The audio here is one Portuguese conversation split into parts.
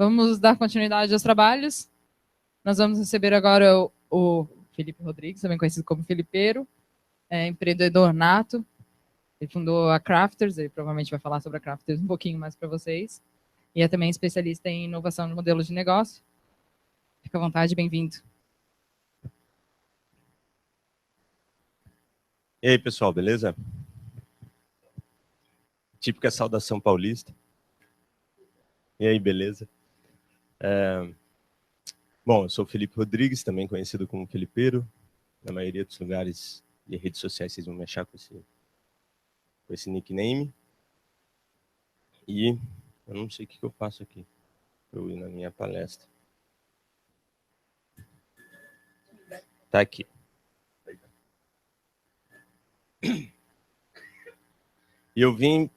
Vamos dar continuidade aos trabalhos. Nós vamos receber agora o Felipe Rodrigues, também conhecido como Felipeiro, empreendedor nato. Ele fundou a Crafters, ele provavelmente vai falar sobre a Crafters um pouquinho mais para vocês. E é também especialista em inovação de modelos de negócio. Fica à vontade, bem-vindo. E aí, pessoal, beleza? Típica saudação paulista. E aí, beleza? Bom, eu sou o Felipe Rodrigues, também conhecido como Felipeiro. Na maioria dos lugares e redes sociais vocês vão me achar com esse nickname. E eu não sei o que eu faço aqui para eu ir na minha palestra. Tá aqui. E eu vim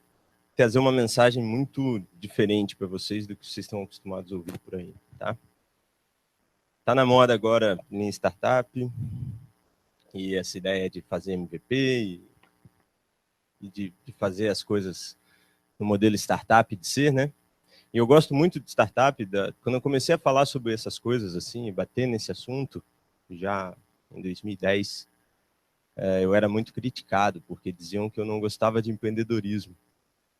trazer uma mensagem muito diferente para vocês do que vocês estão acostumados a ouvir por aí, tá? Tá na moda agora em startup, e essa ideia de fazer MVP e de fazer as coisas no modelo startup de ser, né? E eu gosto muito de startup. Quando eu comecei a falar sobre essas coisas, assim, bater nesse assunto, já em 2010, eu era muito criticado, porque diziam que eu não gostava de empreendedorismo,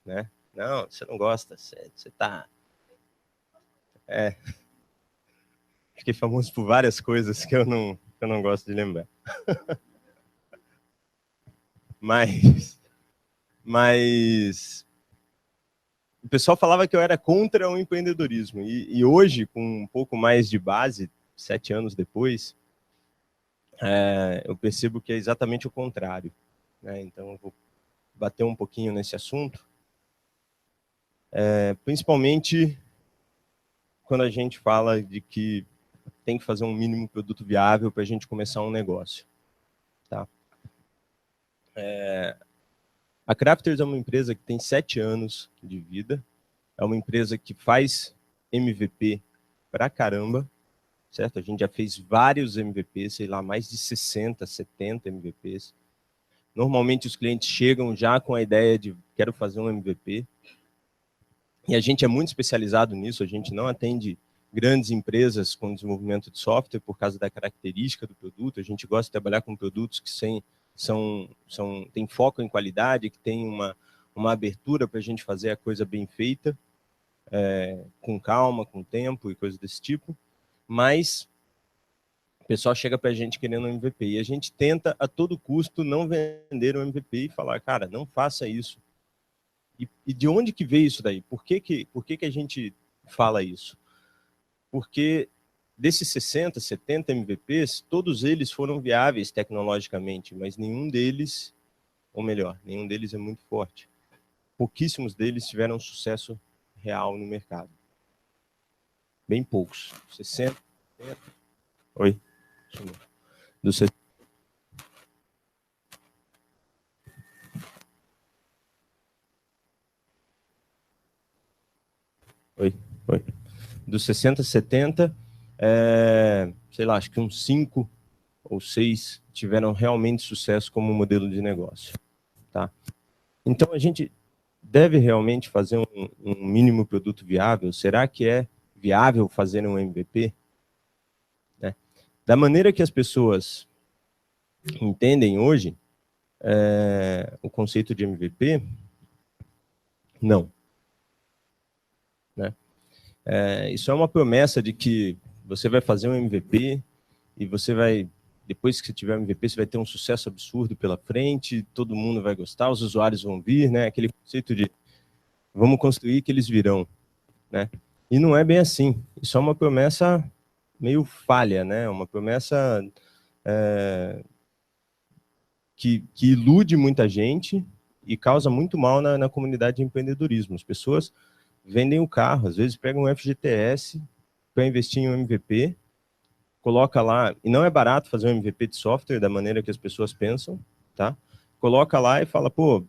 né? Não, você não gosta, você tá... Fiquei famoso por várias coisas que eu não gosto de lembrar. Mas o pessoal falava que eu era contra o empreendedorismo. E hoje, com um pouco mais de base, 7 anos depois, eu percebo que é exatamente o contrário, né? Então, eu vou bater um pouquinho nesse assunto. Principalmente quando a gente fala de que tem que fazer um mínimo produto viável para a gente começar um negócio. Tá? A Crafters é uma empresa que tem 7 anos de vida. É uma empresa que faz MVP pra caramba, certo? A gente já fez vários MVPs, sei lá, mais de 60, 70 MVPs. Normalmente os clientes chegam já com a ideia de quero fazer um MVP. E a gente é muito especializado nisso, a gente não atende grandes empresas com desenvolvimento de software por causa da característica do produto. A gente gosta de trabalhar com produtos que têm foco em qualidade, que tem uma abertura para a gente fazer a coisa bem feita, com calma, com tempo e coisas desse tipo. Mas o pessoal chega para a gente querendo um MVP e a gente tenta a todo custo não vender um MVP e falar, cara, não faça isso. E de onde que veio isso daí? Por que a gente fala isso? Porque desses 60, 70 MVPs, todos eles foram viáveis tecnologicamente, mas nenhum deles, ou melhor, nenhum deles é muito forte. Pouquíssimos deles tiveram sucesso real no mercado. Bem poucos. 60, 70. Oi. Do 60. Oi. Dos 60, 70, sei lá, acho que uns 5 ou 6 tiveram realmente sucesso como modelo de negócio. Tá? Então, a gente deve realmente fazer um mínimo produto viável? Será que é viável fazer um MVP? Né? Da maneira que as pessoas entendem hoje, o conceito de MVP, não. Né? Isso é uma promessa de que você vai fazer um MVP e você vai, depois que você tiver um MVP, você vai ter um sucesso absurdo pela frente, todo mundo vai gostar, os usuários vão vir, né? Aquele conceito de vamos construir que eles virão. Né? E não é bem assim. Isso é uma promessa meio falha, né? Uma promessa que ilude muita gente e causa muito mal na comunidade de empreendedorismo. As pessoas vendem o carro, às vezes pegam um FGTS para investir em um MVP, coloca lá, e não é barato fazer um MVP de software da maneira que as pessoas pensam, tá? Coloca lá e fala, pô,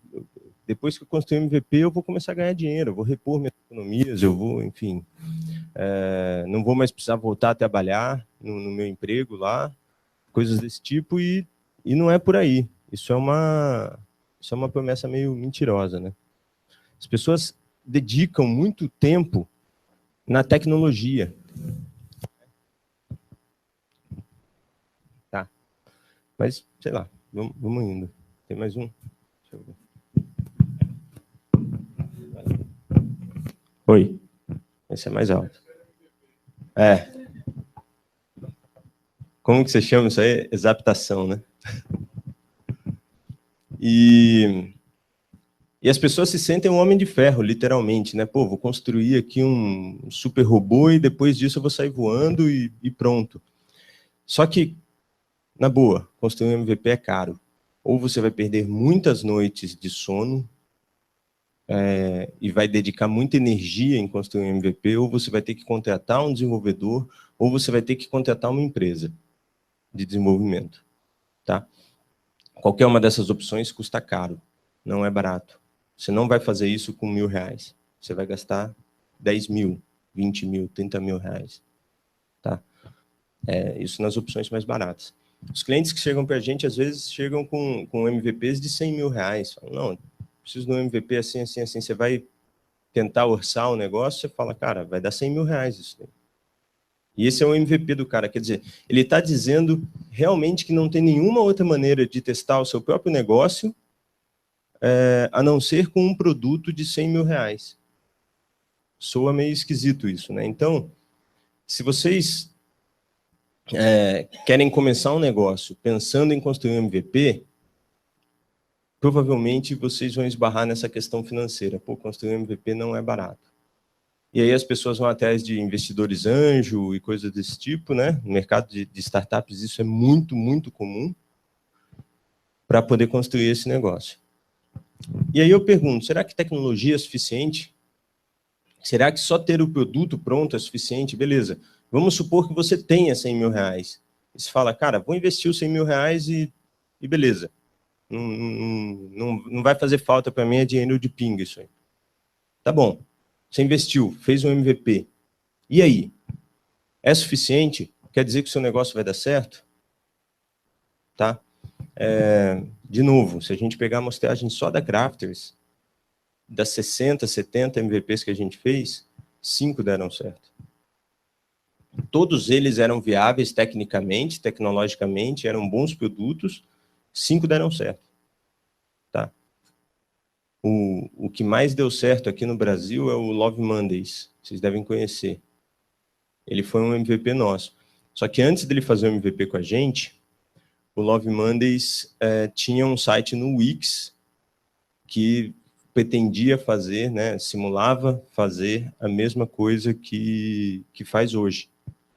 depois que eu construir um MVP, eu vou começar a ganhar dinheiro, eu vou repor minhas economias, eu vou, enfim, não vou mais precisar voltar a trabalhar no meu emprego lá, coisas desse tipo, e não é por aí. Isso é uma promessa meio mentirosa, né? As pessoas dedicam muito tempo na tecnologia. Tá. Mas, sei lá, vamos indo. Tem mais um? Deixa eu ver. Oi. Esse é mais alto. É. Como que você chama isso aí? Exaptação, né? E as pessoas se sentem um homem de ferro, literalmente, né? Pô, vou construir aqui um super robô e depois disso eu vou sair voando e pronto. Só que, na boa, construir um MVP é caro. Ou você vai perder muitas noites de sono e vai dedicar muita energia em construir um MVP, ou você vai ter que contratar um desenvolvedor, ou você vai ter que contratar uma empresa de desenvolvimento, tá? Qualquer uma dessas opções custa caro, não é barato. Você não vai fazer isso com R$1.000. Você vai gastar 10 mil, 20 mil, 30 mil reais. Tá? Isso nas opções mais baratas. Os clientes que chegam para a gente, às vezes, chegam com MVPs de 100 mil reais. Falam, não, preciso de um MVP assim, assim, assim. Você vai tentar orçar o negócio, você fala, cara, vai dar 100 mil reais isso daí. E esse é o MVP do cara. Quer dizer, ele está dizendo realmente que não tem nenhuma outra maneira de testar o seu próprio negócio a não ser com um produto de 100 mil reais. Soa meio esquisito isso, né? Então, se vocês querem começar um negócio pensando em construir um MVP, provavelmente vocês vão esbarrar nessa questão financeira. Pô, construir um MVP não é barato. E aí as pessoas vão atrás de investidores anjo e coisas desse tipo, né? No mercado de startups isso é muito, muito comum para poder construir esse negócio. E aí eu pergunto, será que tecnologia é suficiente? Será que só ter o produto pronto é suficiente? Beleza. Vamos supor que você tenha 100 mil reais. E você fala, cara, vou investir os 100 mil reais e beleza. Não vai fazer falta para mim, é dinheiro de pinga isso aí. Tá bom. Você investiu, fez um MVP. E aí? É suficiente? Quer dizer que o seu negócio vai dar certo? Tá? De novo, se a gente pegar a amostragem só da Crafters, das 60, 70 MVPs que a gente fez, 5 deram certo. Todos eles eram viáveis tecnicamente, tecnologicamente, eram bons produtos, 5 deram certo. Tá? O que mais deu certo aqui no Brasil é o Love Mondays, vocês devem conhecer. Ele foi um MVP nosso. Só que antes dele fazer o MVP com a gente, o Love Mondays tinha um site no Wix que pretendia fazer, né, simulava fazer a mesma coisa que faz hoje.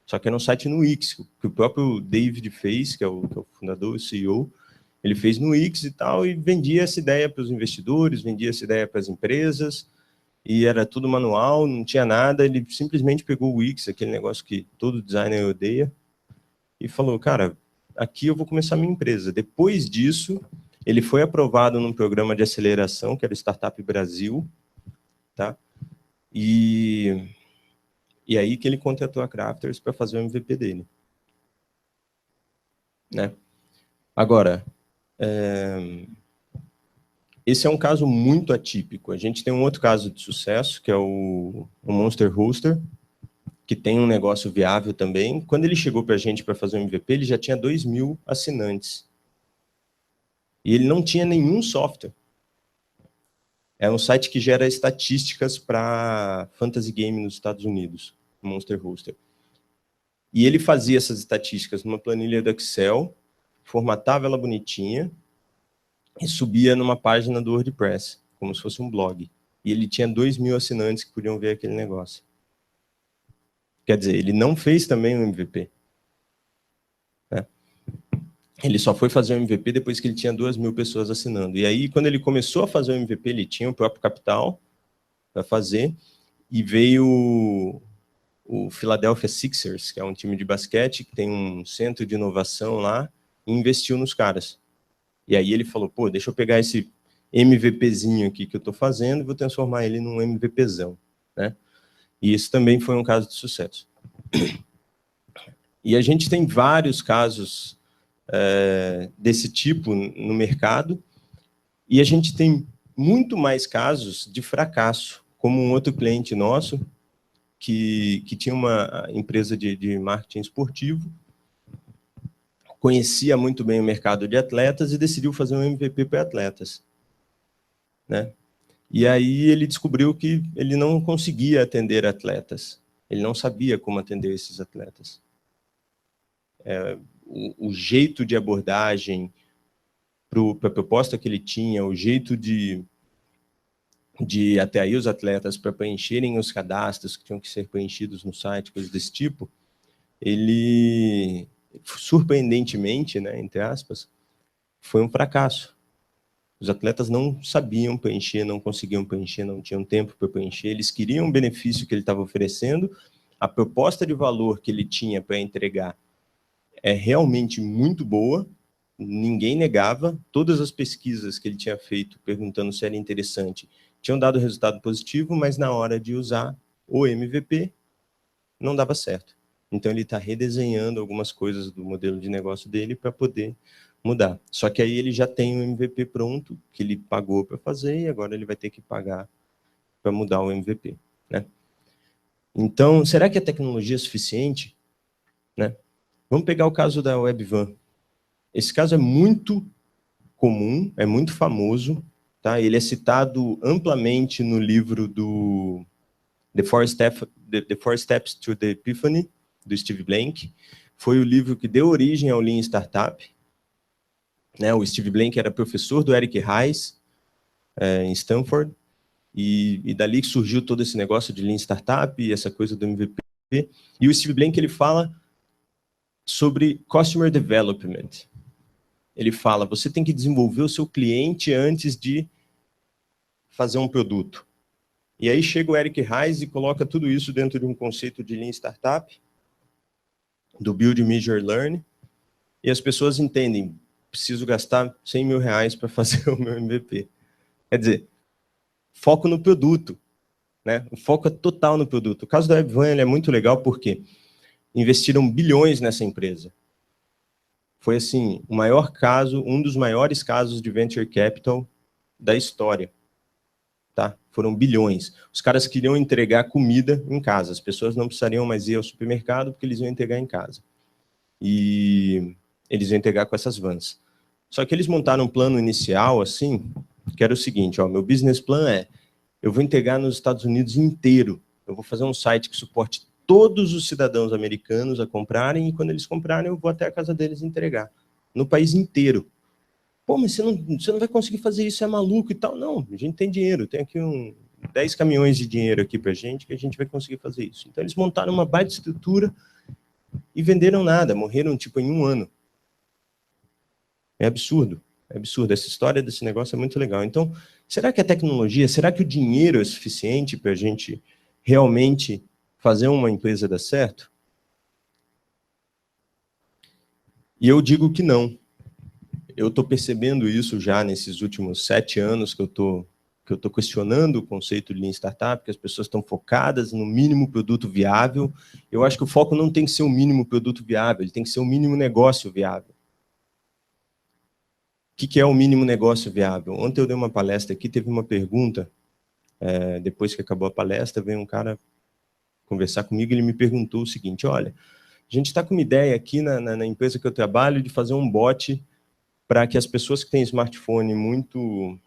Só que era um site no Wix, que o próprio David fez, que é o fundador, o CEO, ele fez no Wix e tal, e vendia essa ideia para os investidores, vendia essa ideia para as empresas, e era tudo manual, não tinha nada, ele simplesmente pegou o Wix, aquele negócio que todo designer odeia, e falou, cara, aqui eu vou começar a minha empresa. Depois disso, ele foi aprovado num programa de aceleração, que era o Startup Brasil, tá? E aí que ele contratou a Crafters para fazer o MVP dele. Né? Agora, esse é um caso muito atípico. A gente tem um outro caso de sucesso, que é o Monster Roaster, que tem um negócio viável também. Quando ele chegou para a gente para fazer o MVP, ele já tinha 2.000 assinantes. E ele não tinha nenhum software. É um site que gera estatísticas para fantasy game nos Estados Unidos, o Monster Roaster. E ele fazia essas estatísticas numa planilha do Excel, formatava ela bonitinha e subia numa página do WordPress, como se fosse um blog. E ele tinha 2.000 assinantes que podiam ver aquele negócio. Quer dizer, ele não fez também o MVP. Né? Ele só foi fazer o MVP depois que ele tinha 2.000 pessoas assinando. E aí, quando ele começou a fazer o MVP, ele tinha o próprio capital para fazer, e veio o Philadelphia Sixers, que é um time de basquete, que tem um centro de inovação lá, e investiu nos caras. E aí ele falou, pô, deixa eu pegar esse MVPzinho aqui que eu estou fazendo e vou transformar ele num MVPzão. Né? E isso também foi um caso de sucesso. E a gente tem vários casos desse tipo no mercado, e a gente tem muito mais casos de fracasso, como um outro cliente nosso, que tinha uma empresa de marketing esportivo, conhecia muito bem o mercado de atletas e decidiu fazer um MVP para atletas, né? E aí ele descobriu que ele não conseguia atender atletas, ele não sabia como atender esses atletas. O jeito de abordagem para a proposta que ele tinha, o jeito de até aí os atletas para preencherem os cadastros que tinham que ser preenchidos no site, coisas desse tipo, ele, surpreendentemente, né, entre aspas, foi um fracasso. Os atletas não sabiam preencher, não conseguiam preencher, não tinham tempo para preencher, eles queriam o benefício que ele estava oferecendo, a proposta de valor que ele tinha para entregar é realmente muito boa, ninguém negava, todas as pesquisas que ele tinha feito perguntando se era interessante tinham dado resultado positivo, mas na hora de usar o MVP não dava certo. Então ele está redesenhando algumas coisas do modelo de negócio dele para poder mudar. Só que aí ele já tem o MVP pronto, que ele pagou para fazer, e agora ele vai ter que pagar para mudar o MVP, né? Então, será que a tecnologia é suficiente, né? Vamos pegar o caso da Webvan. Esse caso é muito comum, é muito famoso, tá? Ele é citado amplamente no livro do The Four Steps to the Epiphany, do Steve Blank. Foi o livro que deu origem ao Lean Startup, né? O Steve Blank era professor do Eric Ries, em Stanford, e dali que surgiu todo esse negócio de Lean Startup e essa coisa do MVP. E o Steve Blank, ele fala sobre Customer Development. Ele fala, você tem que desenvolver o seu cliente antes de fazer um produto. E aí chega o Eric Ries e coloca tudo isso dentro de um conceito de Lean Startup, do Build, Measure, Learn, e as pessoas entendem, preciso gastar 100 mil reais para fazer o meu MVP. Quer dizer, foco no produto, né? O foco é total no produto. O caso da Webvan é muito legal porque investiram bilhões nessa empresa. Foi assim, o maior caso, um dos maiores casos de venture capital da história. Tá? Foram bilhões. Os caras queriam entregar comida em casa. As pessoas não precisariam mais ir ao supermercado porque eles iam entregar em casa. E eles iam entregar com essas vans. Só que eles montaram um plano inicial assim, que era o seguinte, ó, meu business plan é, eu vou entregar nos Estados Unidos inteiro. Eu vou fazer um site que suporte todos os cidadãos americanos a comprarem e quando eles comprarem eu vou até a casa deles entregar. No país inteiro. Pô, mas você não vai conseguir fazer isso, é maluco e tal. Não, a gente tem dinheiro, tem aqui 10 caminhões de dinheiro aqui pra gente, que a gente vai conseguir fazer isso. Então eles montaram uma baita estrutura e venderam nada, morreram tipo em 1 ano. É absurdo, é absurdo. Essa história desse negócio é muito legal. Então, será que a tecnologia, será que o dinheiro é suficiente para a gente realmente fazer uma empresa dar certo? E eu digo que não. Eu estou percebendo isso já nesses últimos 7 anos que eu estou questionando o conceito de Lean Startup, que as pessoas estão focadas no mínimo produto viável. Eu acho que o foco não tem que ser o mínimo produto viável, ele tem que ser o mínimo negócio viável. O que é o mínimo negócio viável? Ontem eu dei uma palestra aqui, teve uma pergunta, depois que acabou a palestra, veio um cara conversar comigo e ele me perguntou o seguinte, olha, a gente está com uma ideia aqui na empresa que eu trabalho de fazer um bot para que as pessoas que têm smartphone muito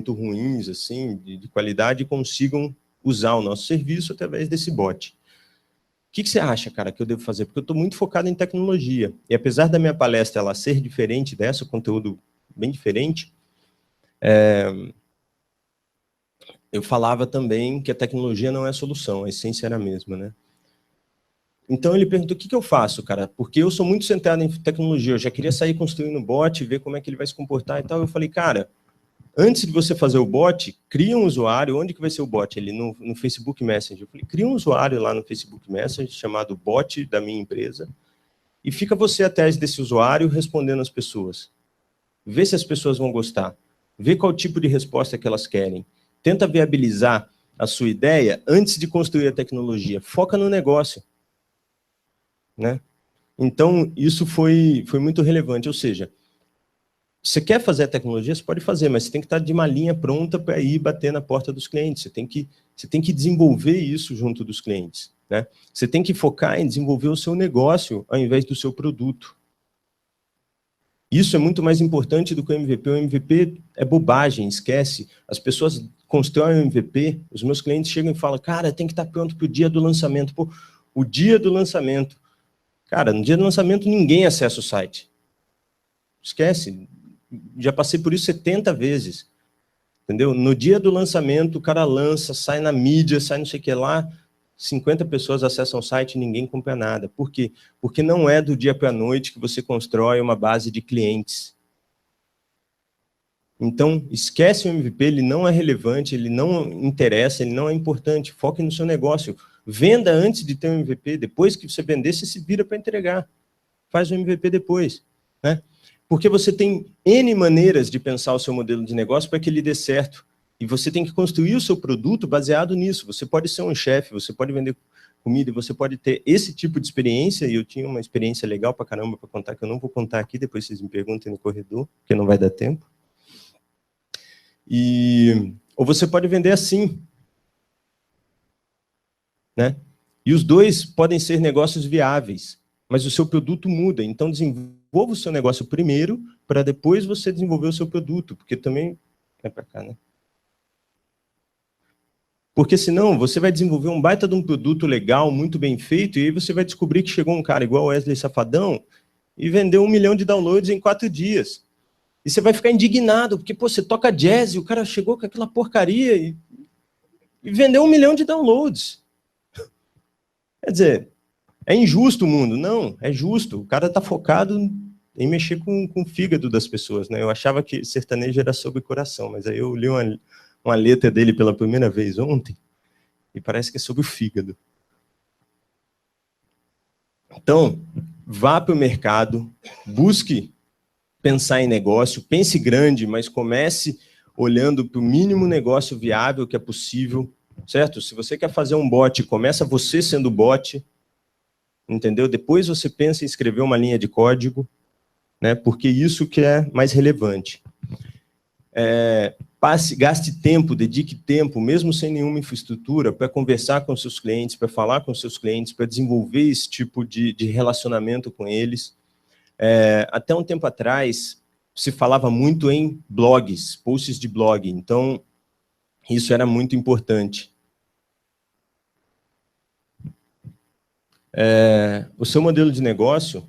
ruins, assim, de qualidade, consigam usar o nosso serviço através desse bot. O que você acha, cara, que eu devo fazer? Porque eu estou muito focado em tecnologia. E apesar da minha palestra ela ser diferente dessa, o conteúdo bem diferente, eu falava também que a tecnologia não é a solução, a essência era a mesma, né? Então ele perguntou, o que eu faço, cara? Porque eu sou muito centrado em tecnologia, eu já queria sair construindo um bot, ver como é que ele vai se comportar e tal. Eu falei, cara, antes de você fazer o bot, cria um usuário. Onde que vai ser o bot? Ele no Facebook Messenger. Eu falei, cria um usuário lá no Facebook Messenger chamado bot da minha empresa e fica você atrás desse usuário respondendo às pessoas. Vê se as pessoas vão gostar. Vê qual tipo de resposta que elas querem. Tenta viabilizar a sua ideia antes de construir a tecnologia. Foca no negócio, né? Então, isso foi muito relevante. Ou seja, Você quer fazer a tecnologia, você pode fazer, mas você tem que estar de uma linha pronta para ir bater na porta dos clientes. Você tem que desenvolver isso junto dos clientes, né? Você tem que focar em desenvolver o seu negócio ao invés do seu produto. Isso é muito mais importante do que o MVP. O MVP é bobagem, esquece. As pessoas constroem o MVP, os meus clientes chegam e falam, cara, tem que estar pronto para o dia do lançamento. Pô, o dia do lançamento. Cara, no dia do lançamento ninguém acessa o site. Esquece. Já passei por isso 70 vezes. Entendeu? No dia do lançamento, o cara lança, sai na mídia, sai não sei o que lá, 50 pessoas acessam o site e ninguém compra nada. Por quê? Porque não é do dia para a noite que você constrói uma base de clientes. Então, esquece o MVP, ele não é relevante, ele não interessa, ele não é importante. Foque no seu negócio. Venda antes de ter um MVP. Depois que você vender, você se vira para entregar. Faz o MVP depois, né? Porque você tem N maneiras de pensar o seu modelo de negócio para que ele dê certo. E você tem que construir o seu produto baseado nisso. Você pode ser um chefe, você pode vender comida, você pode ter esse tipo de experiência. E eu tinha uma experiência legal para caramba para contar, que eu não vou contar aqui, depois vocês me perguntem no corredor, porque não vai dar tempo. Ou você pode vender assim, né? E os dois podem ser negócios viáveis, mas o seu produto muda. Então, desenvolva o seu negócio primeiro, para depois você desenvolver o seu produto, porque também... É para cá, né? Porque senão você vai desenvolver um baita de um produto legal, muito bem feito, e aí você vai descobrir que chegou um cara igual o Wesley Safadão e vendeu 1 milhão de downloads em 4 dias. E você vai ficar indignado, porque pô, você toca jazz e o cara chegou com aquela porcaria e vendeu 1 milhão de downloads. Quer dizer, é injusto o mundo? Não, é justo. O cara está focado em mexer com o fígado das pessoas, né? Eu achava que sertanejo era sobre coração, mas aí eu li uma letra dele pela primeira vez ontem e parece que é sobre o fígado. Então, vá para o mercado, busque pensar em negócio, pense grande, mas comece olhando para o mínimo negócio viável que é possível, certo? Se você quer fazer um bot, começa você sendo bot, entendeu? Depois você pensa em escrever uma linha de código, né? Porque isso que é mais relevante. Gaste tempo, dedique tempo, mesmo sem nenhuma infraestrutura, para conversar com seus clientes, para falar com seus clientes, para desenvolver esse tipo de relacionamento com eles. Até um tempo atrás, se falava muito em blogs, posts de blog, então isso era muito importante. O seu modelo de negócio,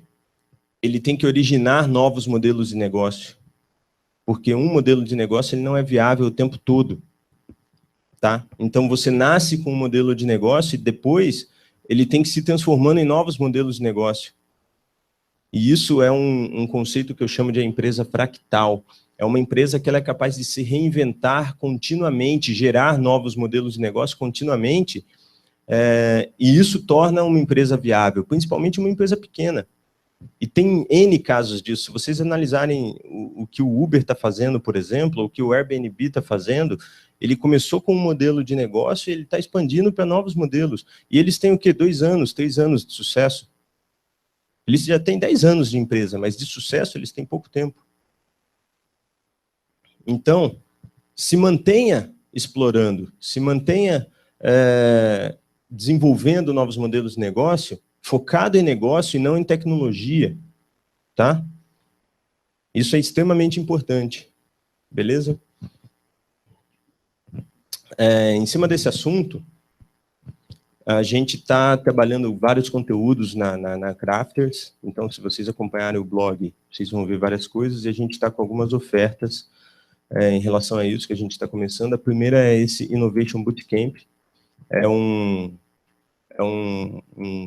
ele tem que originar novos modelos de negócio, porque um modelo de negócio ele não é viável o tempo todo. Tá? Então, você nasce com um modelo de negócio e depois ele tem que se transformando em novos modelos de negócio. E isso é um conceito que eu chamo de empresa fractal. É uma empresa que ela é capaz de se reinventar continuamente, gerar novos modelos de negócio continuamente, e isso torna uma empresa viável, principalmente uma empresa pequena. E tem N casos disso. Se vocês analisarem o que o Uber está fazendo, por exemplo, o que o Airbnb está fazendo, ele começou com um modelo de negócio e ele está expandindo para novos modelos. E eles têm o quê? 2 anos, 3 anos de sucesso. Eles já têm 10 anos de empresa, mas de sucesso eles têm pouco tempo. Então, se mantenha explorando, se mantenha desenvolvendo novos modelos de negócio, focado em negócio e não em tecnologia, tá? Isso é extremamente importante, beleza? Em cima desse assunto, a gente está trabalhando vários conteúdos na Crafters, então se vocês acompanharem o blog, vocês vão ver várias coisas, e a gente está com algumas ofertas em relação a isso que a gente está começando. A primeira é esse Innovation Bootcamp, é um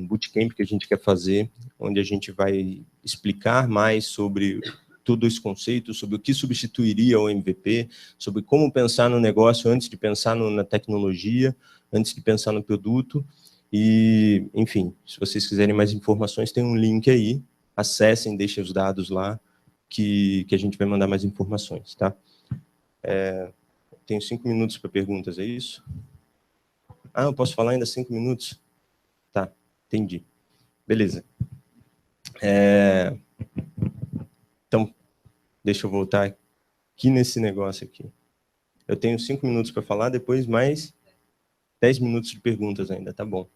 bootcamp que a gente quer fazer, onde a gente vai explicar mais sobre todo esse conceito, sobre o que substituiria o MVP, sobre como pensar no negócio antes de pensar na tecnologia, antes de pensar no produto. E, enfim, se vocês quiserem mais informações, tem um link aí, acessem, deixem os dados lá, que a gente vai mandar mais informações, tá? Tenho 5 minutos para perguntas, é isso? Ah, eu posso falar ainda 5 minutos? Tá, entendi. Beleza. Então, Deixa eu voltar aqui nesse negócio aqui. Eu tenho 5 minutos para falar, depois mais 10 minutos de perguntas ainda, tá bom.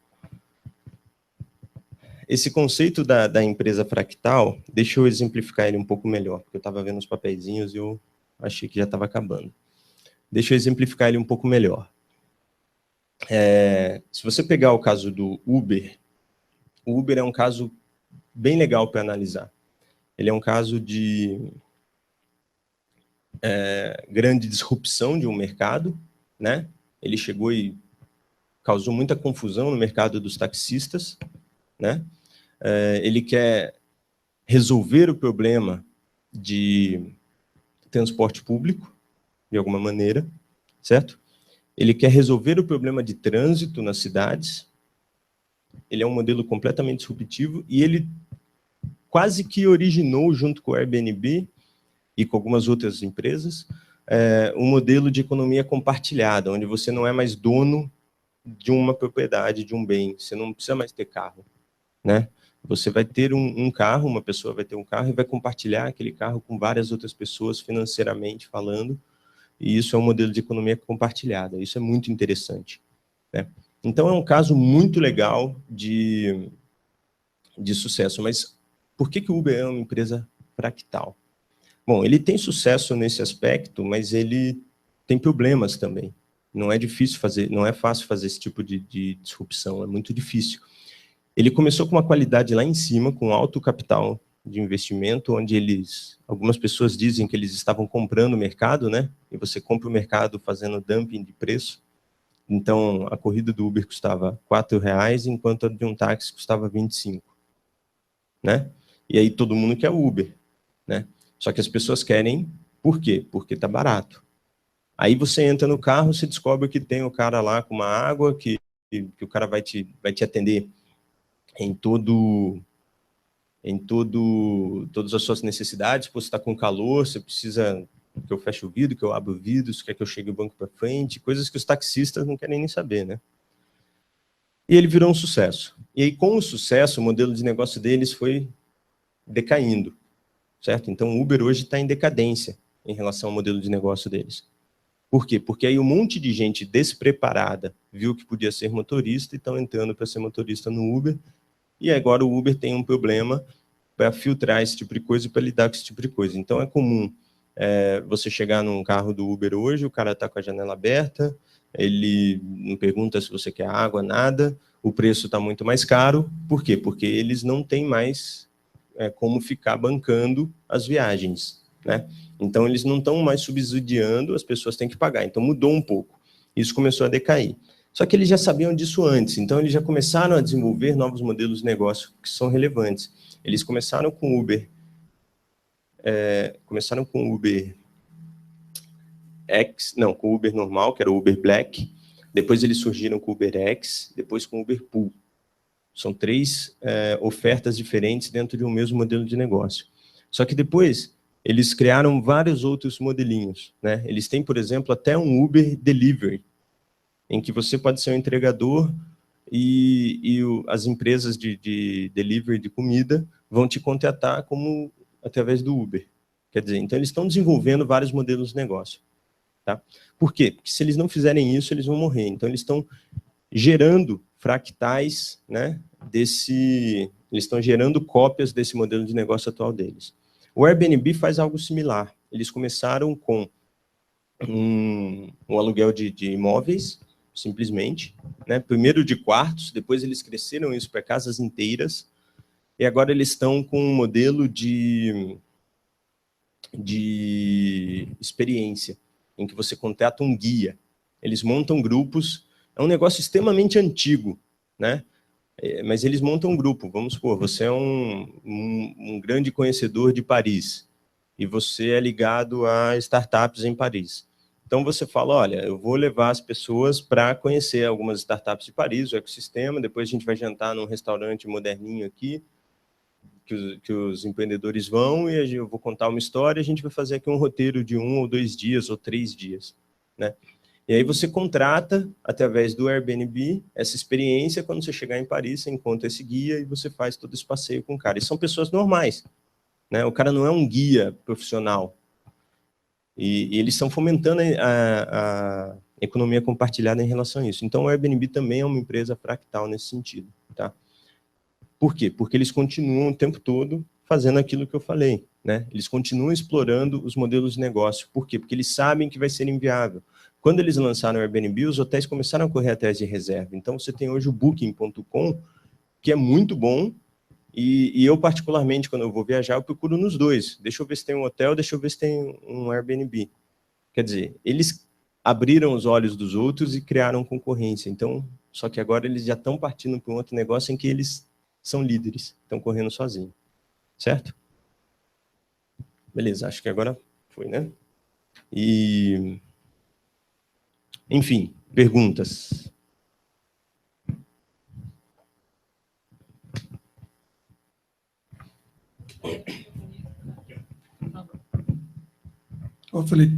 Esse conceito da empresa fractal, deixa eu exemplificar ele um pouco melhor, porque eu estava vendo os papeizinhos e eu achei que já estava acabando. Deixa eu exemplificar ele um pouco melhor. Se você pegar o caso do Uber, o Uber é um caso bem legal para analisar. Ele é um caso de grande disrupção de um mercado, né? Ele chegou e causou muita confusão no mercado dos taxistas, né? Ele quer resolver o problema de transporte público, de alguma maneira, certo? Ele quer resolver o problema de trânsito nas cidades. Ele é um modelo completamente disruptivo e ele quase que originou, junto com o Airbnb e com algumas outras empresas, um modelo de economia compartilhada, onde você não é mais dono de uma propriedade, de um bem. Você não precisa mais ter carro, né? Você vai ter um carro, uma pessoa vai ter um carro e vai compartilhar aquele carro com várias outras pessoas, financeiramente falando, e isso é um modelo de economia compartilhada. Isso é muito interessante, né? Então, é um caso muito legal de sucesso. Mas por que o Uber é uma empresa fractal? Bom, ele tem sucesso nesse aspecto, mas ele tem problemas também. Não é difícil fazer, não é fácil fazer esse tipo de disrupção, é muito difícil. Ele começou com uma qualidade lá em cima, com alto capital de investimento, onde algumas pessoas dizem que eles estavam comprando o mercado, né? E você compra o mercado fazendo dumping de preço. Então, a corrida do Uber custava R$4, enquanto a de um táxi custava 25, né? E aí todo mundo quer Uber, né? Só que as pessoas querem, por quê? Porque está barato. Aí você entra no carro, você descobre que tem o cara lá com uma água, que o cara vai te atender em todas as suas necessidades. Você está com calor, você precisa que eu feche o vidro, que eu abra o vidro, você quer que eu chegue o banco para frente, coisas que os taxistas não querem nem saber, né? E ele virou um sucesso. E aí, com o sucesso, o modelo de negócio deles foi decaindo, certo? Então, o Uber hoje está em decadência em relação ao modelo de negócio deles. Por quê? Porque aí um monte de gente despreparada viu que podia ser motorista e estão entrando para ser motorista no Uber, e agora o Uber tem um problema para filtrar esse tipo de coisa e para lidar com esse tipo de coisa. Então, é comum você chegar num carro do Uber hoje, o cara está com a janela aberta, ele não pergunta se você quer água, nada, o preço está muito mais caro. Por quê? Porque eles não têm mais como ficar bancando as viagens, né? Então, eles não estão mais subsidiando, as pessoas têm que pagar. Então, mudou um pouco. Isso começou a decair. Só que eles já sabiam disso antes, então eles já começaram a desenvolver novos modelos de negócio que são relevantes. Eles começaram com o Uber, com o Uber normal, que era o Uber Black, depois eles surgiram com o Uber X, depois com o Uber Pool. São 3 ofertas diferentes dentro de um mesmo modelo de negócio. Só que depois eles criaram vários outros modelinhos, né? Eles têm, por exemplo, até um Uber Delivery, em que você pode ser um entregador e as empresas de delivery de comida vão te contratar através do Uber. Quer dizer, então eles estão desenvolvendo vários modelos de negócio. Tá? Por quê? Porque se eles não fizerem isso, eles vão morrer. Então eles estão gerando fractais, né, eles estão gerando cópias desse modelo de negócio atual deles. O Airbnb faz algo similar. Eles começaram com um aluguel de imóveis, simplesmente, né? Primeiro de quartos, depois eles cresceram isso para casas inteiras, e agora eles estão com um modelo de experiência, em que você contrata um guia. Eles montam grupos, é um negócio extremamente antigo, né? Mas eles montam um grupo. Vamos supor, você é um grande conhecedor de Paris, e você é ligado a startups em Paris. Então, você fala, olha, eu vou levar as pessoas para conhecer algumas startups de Paris, o ecossistema, depois a gente vai jantar num restaurante moderninho aqui, que os empreendedores vão, e eu vou contar uma história, a gente vai fazer aqui um roteiro de 1 ou 2 dias, ou 3 dias, né? E aí você contrata, através do Airbnb, essa experiência. Quando você chegar em Paris, você encontra esse guia e você faz todo esse passeio com o cara. E são pessoas normais, né? O cara não é um guia profissional, E eles estão fomentando a economia compartilhada em relação a isso. Então, o Airbnb também é uma empresa fractal nesse sentido. Tá? Por quê? Porque eles continuam o tempo todo fazendo aquilo que eu falei. Né? Eles continuam explorando os modelos de negócio. Por quê? Porque eles sabem que vai ser inviável. Quando eles lançaram o Airbnb, os hotéis começaram a correr atrás de reserva. Então, você tem hoje o Booking.com, que é muito bom, e eu, particularmente, quando eu vou viajar, eu procuro nos dois. Deixa eu ver se tem um hotel, deixa eu ver se tem um Airbnb. Quer dizer, eles abriram os olhos dos outros e criaram concorrência. Então, só que agora eles já estão partindo para um outro negócio em que eles são líderes, estão correndo sozinhos. Certo? Beleza, acho que agora foi, né? E... Enfim, perguntas. Ô, Felipe,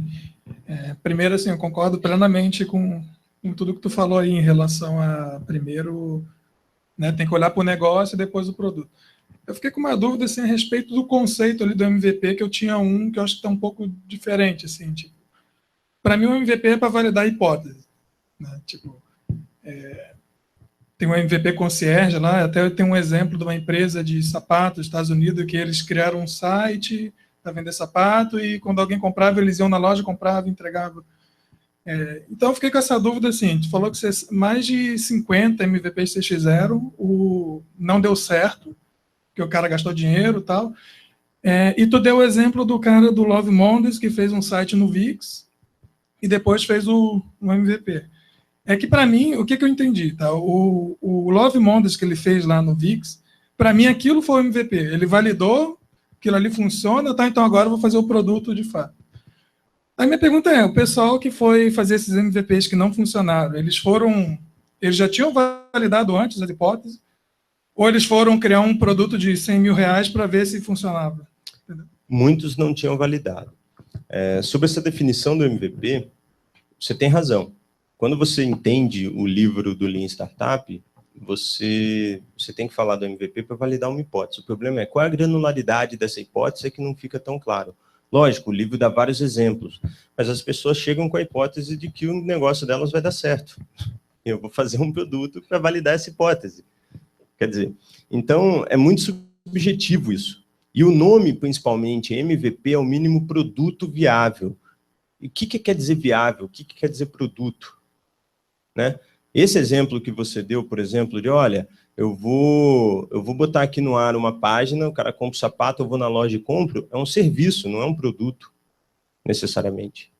primeiro, assim, eu concordo plenamente com tudo que tu falou aí em relação a, primeiro, né, tem que olhar para o negócio e depois o produto. Eu fiquei com uma dúvida, assim, a respeito do conceito ali do MVP, que eu tinha um que eu acho que está um pouco diferente, assim, tipo, para mim o MVP é para validar a hipótese, né, tipo, tem um MVP concierge lá, até tem um exemplo de uma empresa de sapatos dos Estados Unidos que eles criaram um site para vender sapato e quando alguém comprava, eles iam na loja, compravam e entregavam. Então, eu fiquei com essa dúvida, assim, tu falou que mais de 50 MVPs vocês fizeram, não deu certo, que o cara gastou dinheiro e tal, e tu deu o exemplo do cara do Love Mondays, que fez um site no Wix e depois fez um MVP. É que, para mim, o que eu entendi, tá? O Love Mondays que ele fez lá no Wix, para mim, aquilo foi o MVP. Ele validou, aquilo ali funciona, tá? Então agora eu vou fazer o produto de fato. A minha pergunta é, o pessoal que foi fazer esses MVPs que não funcionaram, eles já tinham validado antes as hipóteses, ou eles foram criar um produto de 100 mil reais para ver se funcionava? Entendeu? Muitos não tinham validado. Sobre essa definição do MVP, você tem razão. Quando você entende o livro do Lean Startup, você tem que falar do MVP para validar uma hipótese. O problema é qual é a granularidade dessa hipótese é que não fica tão claro. Lógico, o livro dá vários exemplos, mas as pessoas chegam com a hipótese de que o negócio delas vai dar certo. Eu vou fazer um produto para validar essa hipótese. Quer dizer, então é muito subjetivo isso. E o nome, principalmente, MVP, é o mínimo produto viável. E o que quer dizer viável? O que quer dizer produto? Né? Esse exemplo que você deu, por exemplo, de, olha, eu vou botar aqui no ar uma página, o cara compra o sapato, eu vou na loja e compro, é um serviço, não é um produto, necessariamente.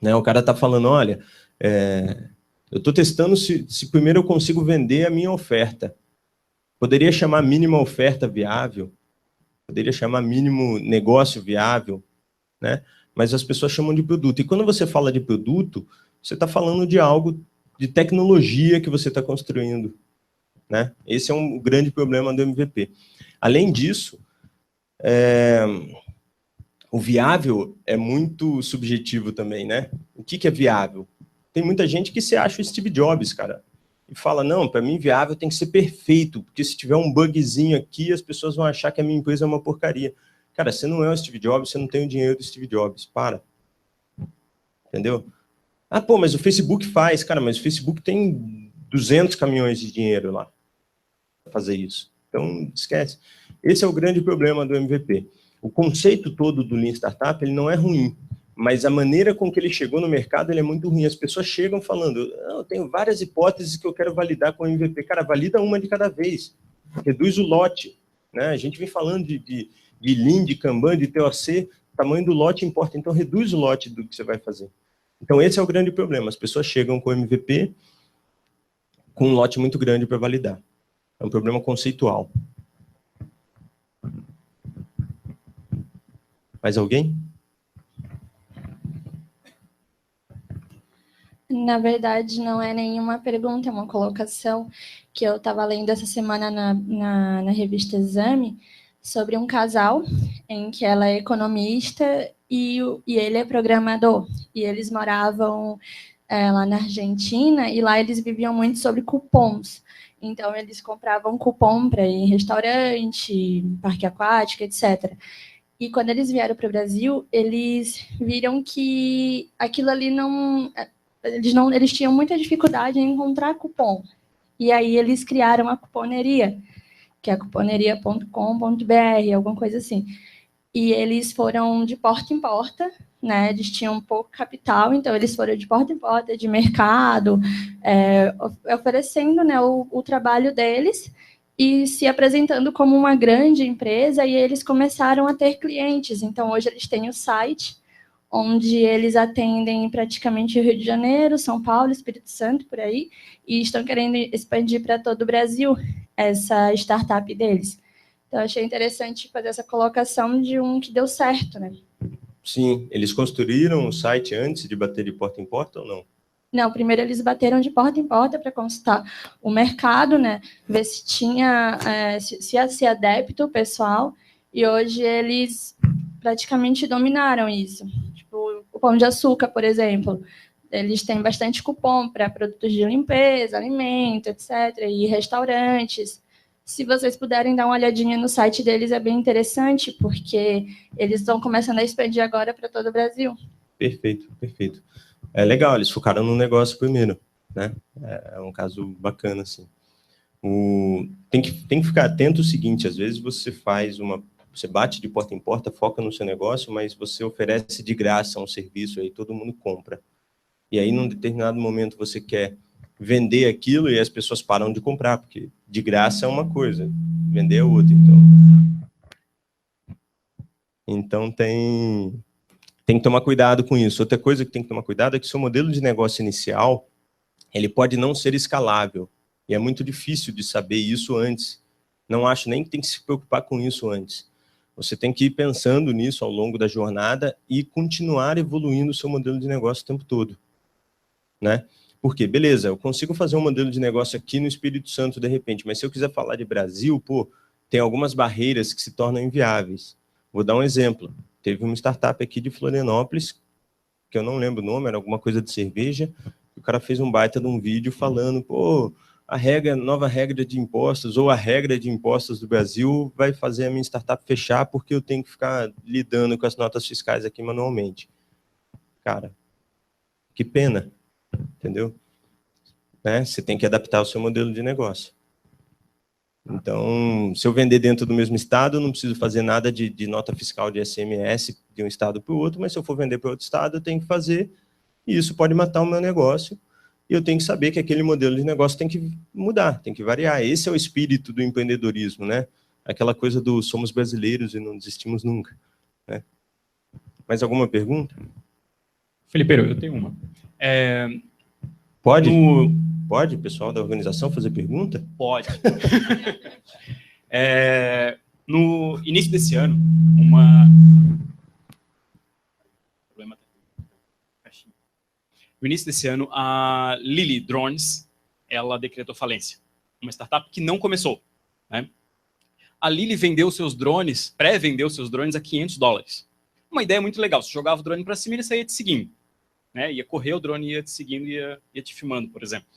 Né? O cara está falando, olha, eu estou testando se primeiro eu consigo vender a minha oferta. Poderia chamar mínima oferta viável, poderia chamar mínimo negócio viável, né? Mas as pessoas chamam de produto. E quando você fala de produto, você está falando de algo, de tecnologia que você está construindo. Né? Esse é um grande problema do MVP. Além disso, o viável é muito subjetivo também. Né? O que é viável? Tem muita gente que se acha o Steve Jobs, cara. E fala, não, para mim viável tem que ser perfeito, porque se tiver um bugzinho aqui, as pessoas vão achar que a minha empresa é uma porcaria. Cara, você não é o Steve Jobs, você não tem o dinheiro do Steve Jobs. Para. Entendeu? Ah, pô, mas o Facebook faz. Cara, mas o Facebook tem 200 caminhões de dinheiro lá para fazer isso. Então, esquece. Esse é o grande problema do MVP. O conceito todo do Lean Startup, ele não é ruim, mas a maneira com que ele chegou no mercado, ele é muito ruim. As pessoas chegam falando, eu tenho várias hipóteses que eu quero validar com o MVP. Cara, valida uma de cada vez. Reduz o lote. Né? A gente vem falando de Lean, de Kanban, de TOC, o tamanho do lote importa. Então, reduz o lote do que você vai fazer. Então, esse é o grande problema. As pessoas chegam com o MVP com um lote muito grande para validar. É um problema conceitual. Mais alguém? Na verdade, não é nenhuma pergunta, é uma colocação que eu estava lendo essa semana na revista Exame sobre um casal em que ela é economista e ele é programador. E eles moravam lá na Argentina e lá eles viviam muito sobre cupons. Então, eles compravam cupom para ir em restaurante, parque aquático, etc. E quando eles vieram para o Brasil, eles viram que aquilo ali eles tinham muita dificuldade em encontrar cupom. E aí eles criaram a cuponeria, que é cuponeria.com.br, alguma coisa assim. E eles foram de porta em porta, né? Eles tinham pouco capital, então eles foram de porta em porta, de mercado, oferecendo, né, o trabalho deles e se apresentando como uma grande empresa, e eles começaram a ter clientes. Então, hoje eles têm o site, onde eles atendem praticamente o Rio de Janeiro, São Paulo, Espírito Santo, por aí, e estão querendo expandir para todo o Brasil essa startup deles. Então, achei interessante fazer essa colocação de um que deu certo, né? Sim, eles construíram o site antes de bater de porta em porta ou não? Não, primeiro eles bateram de porta em porta para consultar o mercado, né? Ver se tinha, se ia ser adepto o pessoal, e hoje eles praticamente dominaram isso. Tipo, o Pão de Açúcar, por exemplo, eles têm bastante cupom para produtos de limpeza, alimento, etc., e restaurantes. Se vocês puderem dar uma olhadinha no site deles, é bem interessante, porque eles estão começando a expandir agora para todo o Brasil. Perfeito, perfeito. É legal, eles focaram no negócio primeiro, né? É um caso bacana, assim. Tem que ficar atento ao seguinte, às vezes você bate de porta em porta, foca no seu negócio, mas você oferece de graça um serviço, aí todo mundo compra. E aí, num determinado momento, você quer vender aquilo e as pessoas param de comprar, porque de graça é uma coisa, vender é outra. Então tem que tomar cuidado com isso. Outra coisa que tem que tomar cuidado é que seu modelo de negócio inicial, ele pode não ser escalável. E é muito difícil de saber isso antes. Não acho nem que tem que se preocupar com isso antes. Você tem que ir pensando nisso ao longo da jornada e continuar evoluindo o seu modelo de negócio o tempo todo, né? Porque, beleza, eu consigo fazer um modelo de negócio aqui no Espírito Santo de repente, mas se eu quiser falar de Brasil, tem algumas barreiras que se tornam inviáveis. Vou dar um exemplo. Teve uma startup aqui de Florianópolis, que eu não lembro o nome, era alguma coisa de cerveja, o cara fez um baita de um vídeo falando, nova regra de impostos, ou a regra de impostos do Brasil vai fazer a minha startup fechar porque eu tenho que ficar lidando com as notas fiscais aqui manualmente. Cara, que pena, entendeu? Né? Você tem que adaptar o seu modelo de negócio. Então, se eu vender dentro do mesmo estado, eu não preciso fazer nada de nota fiscal de ICMS de um estado para o outro, mas se eu for vender para outro estado, eu tenho que fazer, e isso pode matar o meu negócio, e eu tenho que saber que aquele modelo de negócio tem que mudar, tem que variar. Esse é o espírito do empreendedorismo, né? Aquela coisa do somos brasileiros e não desistimos nunca, né? Mais alguma pergunta? Felipe, eu tenho uma. Pode? Pode, pessoal da organização, fazer pergunta? Pode. No início desse ano, No início desse ano, a Lily Drones, ela decretou falência. Uma startup que não começou, né? A Lily vendeu seus drones, pré-vendeu seus drones a $500. Uma ideia muito legal. Você jogava o drone para cima e ele saía te seguindo, né? Ia correr, o drone ia te seguindo e ia te filmando, por exemplo.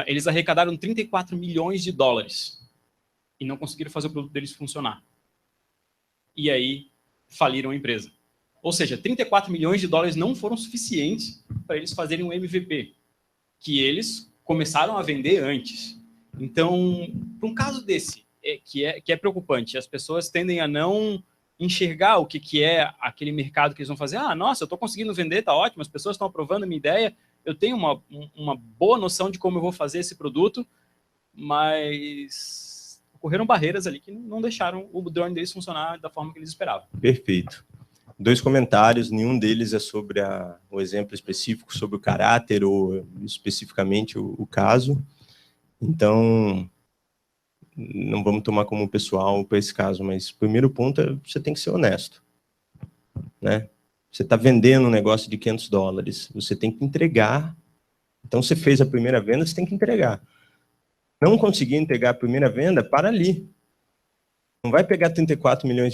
Eles arrecadaram $34 milhões e não conseguiram fazer o produto deles funcionar. E aí, faliram a empresa. Ou seja, $34 milhões não foram suficientes para eles fazerem um MVP, que eles começaram a vender antes. Então, para um caso desse, que é preocupante, as pessoas tendem a não enxergar o que é aquele mercado que eles vão fazer. Nossa, eu estou conseguindo vender, está ótimo, as pessoas estão aprovando a minha ideia, eu tenho uma boa noção de como eu vou fazer esse produto, mas ocorreram barreiras ali que não deixaram o drone deles funcionar da forma que eles esperavam. Perfeito. 2 comentários, nenhum deles é sobre o exemplo específico, sobre o caráter ou especificamente o caso. Então, não vamos tomar como pessoal para esse caso, mas o primeiro ponto é você tem que ser honesto, né? Você está vendendo um negócio de $500, você tem que entregar. Então, você fez a primeira venda, você tem que entregar. Não conseguir entregar a primeira venda, para ali. Não vai pegar $34 milhões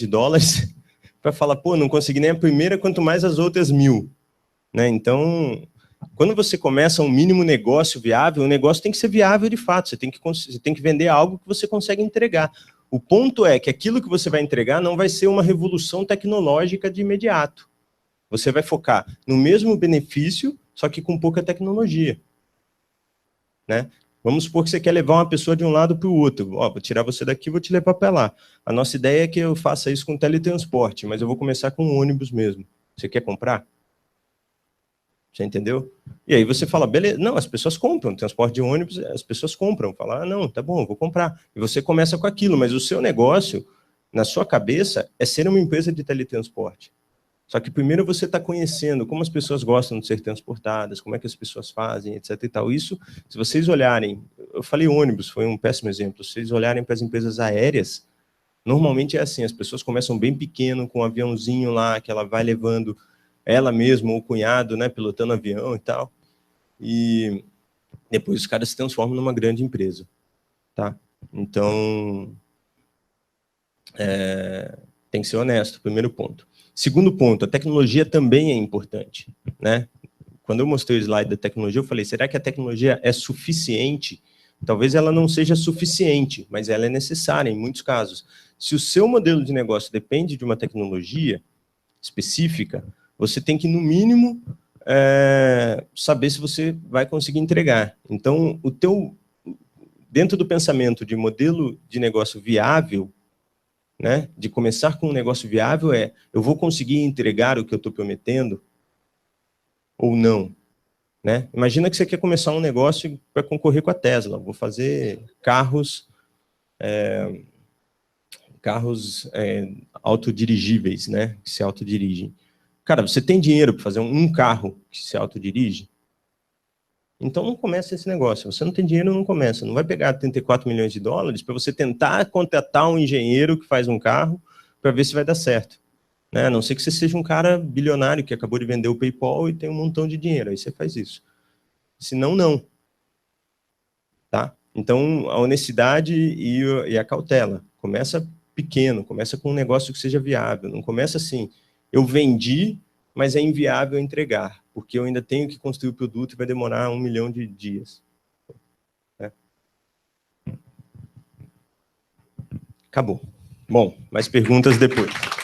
para falar, não consegui nem a primeira, quanto mais as outras 1.000. Né? Então, quando você começa um mínimo negócio viável, o negócio tem que ser viável de fato. Você tem que vender algo que você consegue entregar. O ponto é que aquilo que você vai entregar não vai ser uma revolução tecnológica de imediato. Você vai focar no mesmo benefício, só que com pouca tecnologia. Né? Vamos supor que você quer levar uma pessoa de um lado para o outro. Ó, vou tirar você daqui e vou te levar para lá. A nossa ideia é que eu faça isso com teletransporte, mas eu vou começar com um ônibus mesmo. Você quer comprar? Você entendeu? E aí você fala, beleza, não, as pessoas compram, transporte de ônibus, as pessoas compram. Fala, ah, não, tá bom, eu vou comprar. E você começa com aquilo, mas o seu negócio, na sua cabeça, é ser uma empresa de teletransporte. Só que primeiro você está conhecendo como as pessoas gostam de ser transportadas, como é que as pessoas fazem, etc. e tal. Isso, se vocês olharem, eu falei ônibus, foi um péssimo exemplo. Se vocês olharem para as empresas aéreas, normalmente é assim, as pessoas começam bem pequeno, com um aviãozinho lá, que ela vai levando ela mesma, ou o cunhado, né, pilotando avião e tal. E depois os caras se transformam numa grande empresa. Tá? Então, tem que ser honesto, primeiro ponto. Segundo ponto, a tecnologia também é importante, né? Quando eu mostrei o slide da tecnologia, eu falei, será que a tecnologia é suficiente? Talvez ela não seja suficiente, mas ela é necessária em muitos casos. Se o seu modelo de negócio depende de uma tecnologia específica, você tem que, no mínimo, saber se você vai conseguir entregar. Então, dentro do pensamento de modelo de negócio viável, né, de começar com um negócio viável eu vou conseguir entregar o que eu estou prometendo ou não? Né? Imagina que você quer começar um negócio para concorrer com a Tesla. Vou fazer carros autodirigíveis, né, que se autodirigem. Cara, você tem dinheiro para fazer um carro que se autodirige? Então não começa esse negócio. Você não tem dinheiro, não começa. Não vai pegar 34 milhões de dólares para você tentar contratar um engenheiro que faz um carro para ver se vai dar certo. Né? A não ser que você seja um cara bilionário que acabou de vender o PayPal e tem um montão de dinheiro. Aí você faz isso. Senão, não. Tá? Então, a honestidade e a cautela. Começa pequeno, começa com um negócio que seja viável. Não começa assim, eu vendi, mas é inviável entregar, porque eu ainda tenho que construir o produto e vai demorar 1 milhão de dias. Acabou. Bom, mais perguntas depois.